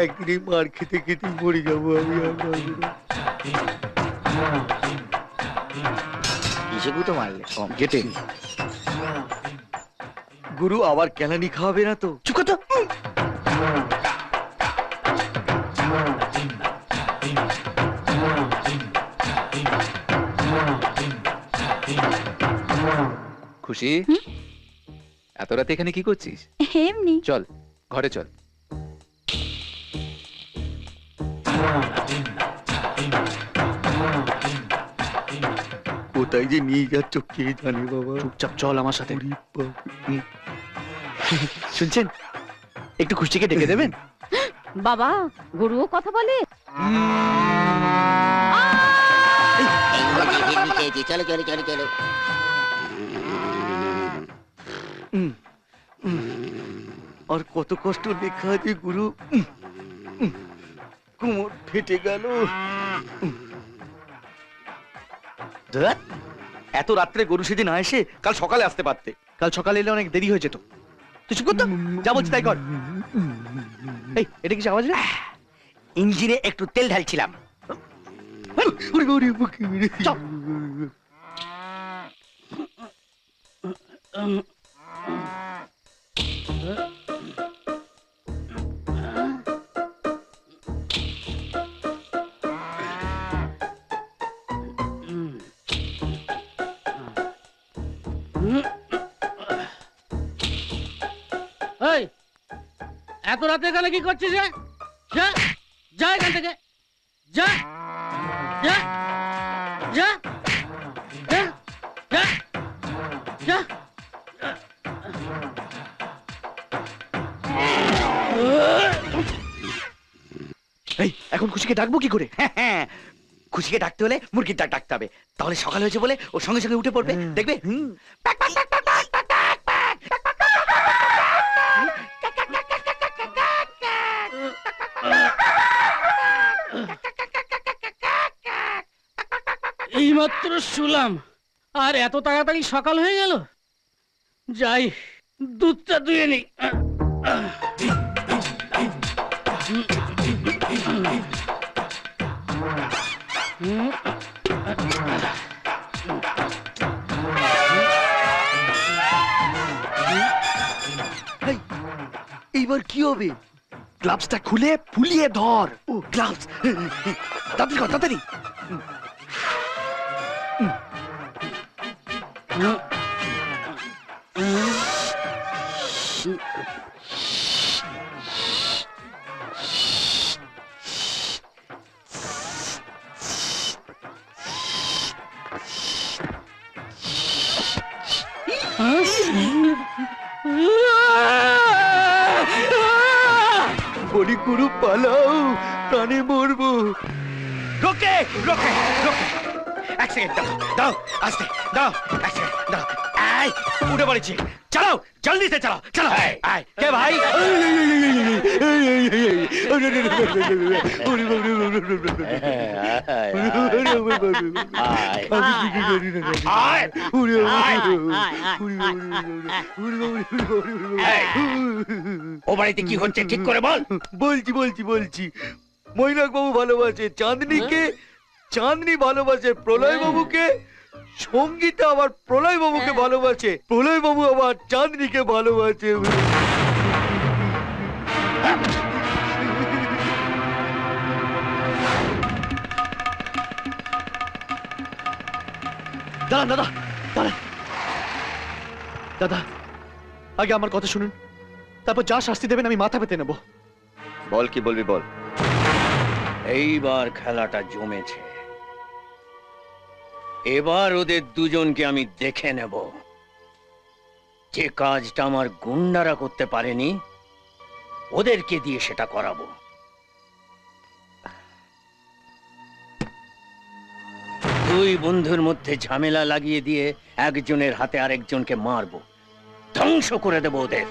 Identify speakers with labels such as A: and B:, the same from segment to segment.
A: একদিন মার খেতে খেতে মরে যাবো আমি।
B: তো মারলে কম
A: গেটে গুরু আবার কেলানি খাওয়াবে না তো?
B: চুপ কর তো।
C: খুশি, এত রাতে এখানে কি করছিস?
D: এমনি।
C: চল ঘরে চল।
A: কোথায় যে নিয়ে যাচ্ছ কে জানে বাবা।
B: চুপচাপ চল আমার সাথে।
A: ওরে বাবা।
B: শুনছেন, একটু খুশিকে ডেকে দেবেন?
D: বাবা, গুরুও কথা বলে।
B: চলো চলো চলো চলো।
A: আর কত কষ্ট লেখা আছে গুরু। কোমর ফেটে গেল।
B: ধুর,
A: এত রাত্রে গরু সেদিন না এসে কাল সকালে আসতে পারতে।
B: কাল সকালে এলে অনেক দেরি হয়ে যেত। তুই চুপ কর তো, যা বলছি তাই কর। এই, এটা কি আওয়াজ রে? ইঞ্জিনে একটু তেল ঢালছিলাম।
A: ওরে বাবা, ওরে বুকে মেরে।
B: চল।
E: এই, এত রাতে এখানে কি করছিস রে? যা, যা এখান থেকে, যা, যা, যা, যা, যা, যা।
B: এই, এখন খুশিকে ডাকবো কি করে? খুশিকে ডাকতে হলে মুরগির ডাক ডাকতে হবে, তাহলে সকাল হয়েছে বলে ও সঙ্গে সঙ্গে উঠে পড়বে, দেখবে।
E: এইমাত্র শুলাম, আর এত তাড়াতাড়ি সকাল হয়ে গেল। যাই, দুধটা দুয়ে নি।
A: এইবার কি হবে?
B: গ্লাভসটা খুলে ফুলিয়ে ধর। ও গ্লাভস, তাড়াতাড়ি কর, তাড়াতাড়ি।
A: বলি গুরু পালাও, প্রাণে মরবো।
B: রোকে রোকে রোকে, এক সেকেন্ড দাও, দাও আস্তে, দাও এক সেকেন্ড, দাও। এই, উঠে পড়েছি, চালাও, জলদিতে চালাও, চালাও। আয়, কে ভাই? ও বাড়িতে কি হচ্ছে ঠিক করে বল।
A: বলছি বলছি বলছি, মৈনাক বাবু ভালোবাসে চাঁদনিকে, চাঁদনি ভালোবাসে প্রলয় বাবুকে, সঙ্গীতা আবার প্রলয় বাবুকে ভালোবাসে, প্রলয় বাবু আবার চাঁদনিকে ভালোবাসে।
B: দাঁড়ান দাদা, দাঁড়ান দাদা, আগে আমার কথা শুনুন, তারপর যা শাস্তি দেবেন আমি মাথা পেতে নেব।
A: বল কি বলবি বল।
F: এইবার খেলাটা জমেছে, এবার ওদের দুজনকে আমি দেখে নেব। যে কাজটা আমার গুন্ডারা করতে পারেনি, ওদেরকে দিয়ে সেটা করাবো। দুই বন্ধুর মধ্যে ঝামেলা লাগিয়ে দিয়ে একজনের হাতে আরেকজনকে মারবো, ধ্বংস করে দেব ওদের।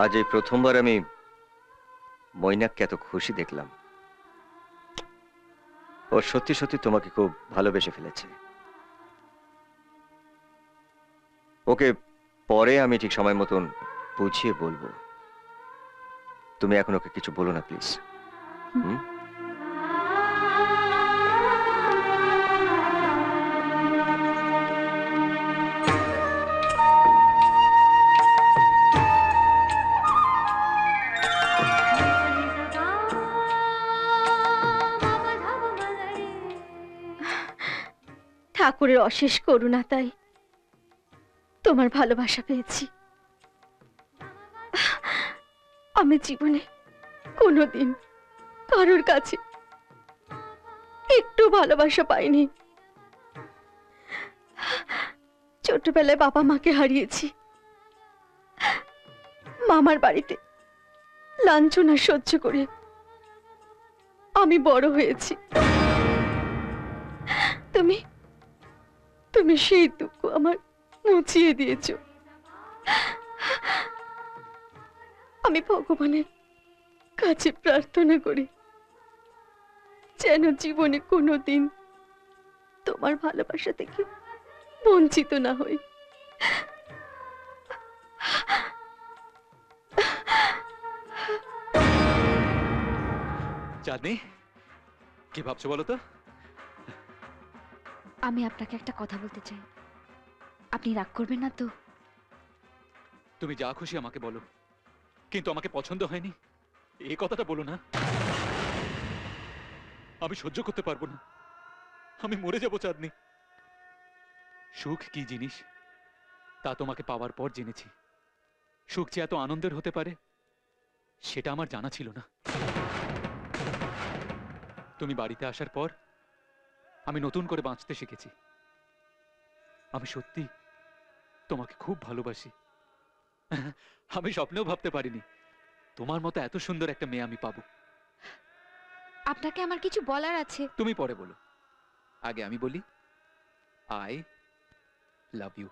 G: আজ এই প্রথমবার আমি মৈনাককে এত খুশি দেখলাম। ও সত্যি সত্যি তোমাকে খুব ভালোবেসে ফেলেছে। ওকে পরে আমি ঠিক সময় মতন বুঝিয়ে বলবো। তুমি এখন ওকে কিছু বলো না প্লিজ।
H: ঠাকুরের অশেষ করুণা, তাই তোমার ভালোবাসা পেয়েছি। আমি জীবনে কোনোদিন কারোর কাছে একটু ভালোবাসা পাইনি। ছোটবেলায় বাবা মাকে হারিয়েছি, মামার বাড়িতে লাঞ্ছনা সহ্য করে আমি বড় হয়েছি। তুমি তুমি সেই দুঃখ আমার মুছিয়ে দিয়েছো। আমি ভগবানের কাছে প্রার্থনা করি যেন জীবনে কোনোদিন তোমার ভালোবাসা থেকে বঞ্চিত না হই।
C: চাঁদনি, কি ভাবছো বলো তো?
D: আমি আপনাকে একটা কথা বলতে চাই, আপনি রাগ করবেন না তো?
C: তুমি যা খুশি আমাকে বলো, কিন্তু আমাকে পছন্দ হয়নি এই কথাটা বলো না। আমি সহ্য করতে পারবো না, আমি মরে যাবো চাঁদনি। সুখ কি জিনিস তা তোমাকে পাওয়ার পর জেনেছি। সুখ যে এত আনন্দের হতে পারে সেটা আমার জানা ছিল না। তুমি বাড়িতে আসার পর আমি নতুন করে বাঁচতে শিখেছি। আমি সত্যি তোমাকে খুব ভালোবাসি। আমি স্বপ্নেও ভাবতে পারিনি তোমার মতো এত সুন্দর একটা মেয়ে আমি পাবো।
D: আপনাকে আমার কিছু বলার আছে।
C: তুমি পরে বলো, আগে আমি বলি, আই লাভ ইউ।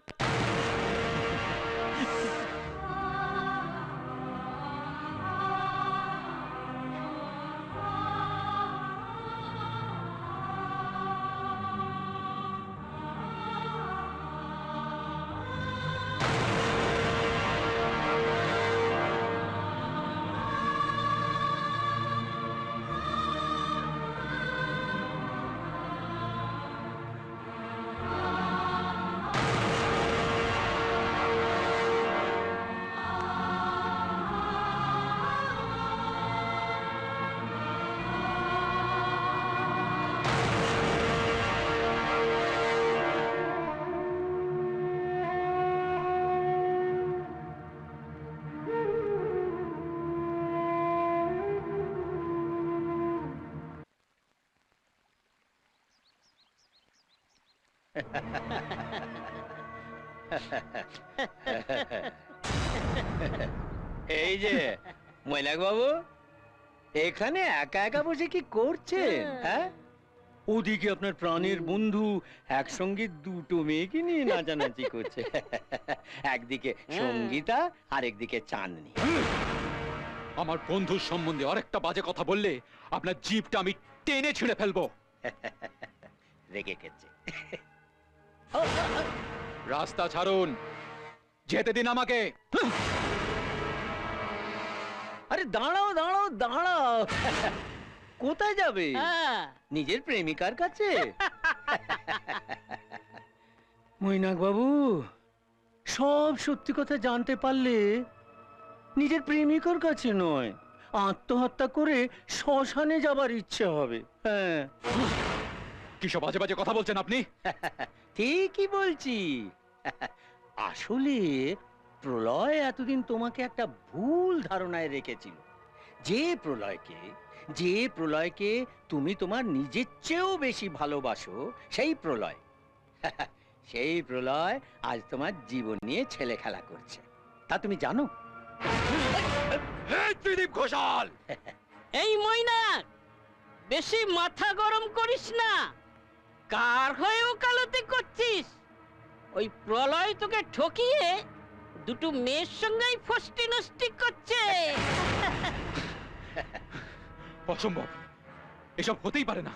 F: এই যে মৈনাক বাবু, এখানে একা একা বসে কি করছেন? হ্যাঁ, ওদিকে আপনার প্রাণের বন্ধু একসঙ্গে দুটো মেয়েকে নিয়ে নাচানাচি করছে। একদিকে সঙ্গীতা আর একদিকে চাঁদনি।
C: আমার বন্ধুর সম্বন্ধে আরেকটা বাজে কথা বললে আপনার জিভটা আমি টেনে ছিঁড়ে ফেলবো।
F: রেগে গেছে।
C: রাস্তা ছাড়ুন, যেতে দিন আমাকে।
F: আরে দাঁড়াও দাঁড়াও দাঁড়াও, কোথায় যাবে? নিজের প্রেমিকার কাছে? মৈনাক বাবু, সব সত্যি কথা জানতে পারলে নিজের প্রেমিকার কাছে নয়, আত্মহত্যা করে শ্মশানে যাবার ইচ্ছে হবে। হ্যাঁ,
C: কিসব বাজে বাজে কথা বলছেন আপনি?
F: ঠিকই বলছি। আসলে প্রলয় এতদিন তোমাকে একটা ভুল ধারণায় রেখেছিল। যে প্রলয়কে তুমি তোমার নিজের চেয়েও বেশি ভালোবাসো, সেই প্রলয় সেই প্রলয় আজ তোমার জীবন নিয়ে ছেলে খেলা করছে, তা তুমি জানো?
C: ত্রিদীপ ঘোষাল,
E: এই ময়নাক, বেশি মাথা গরম করিস না। কার হয়ে ওকালতি করছিস? ওই প্রলয় তোকে ঠকিয়ে
I: দুটো মেয়ের সঙ্গেই ফষ্টি নষ্টি করছে।
C: অসম্ভব, এসব হতেই পারে না।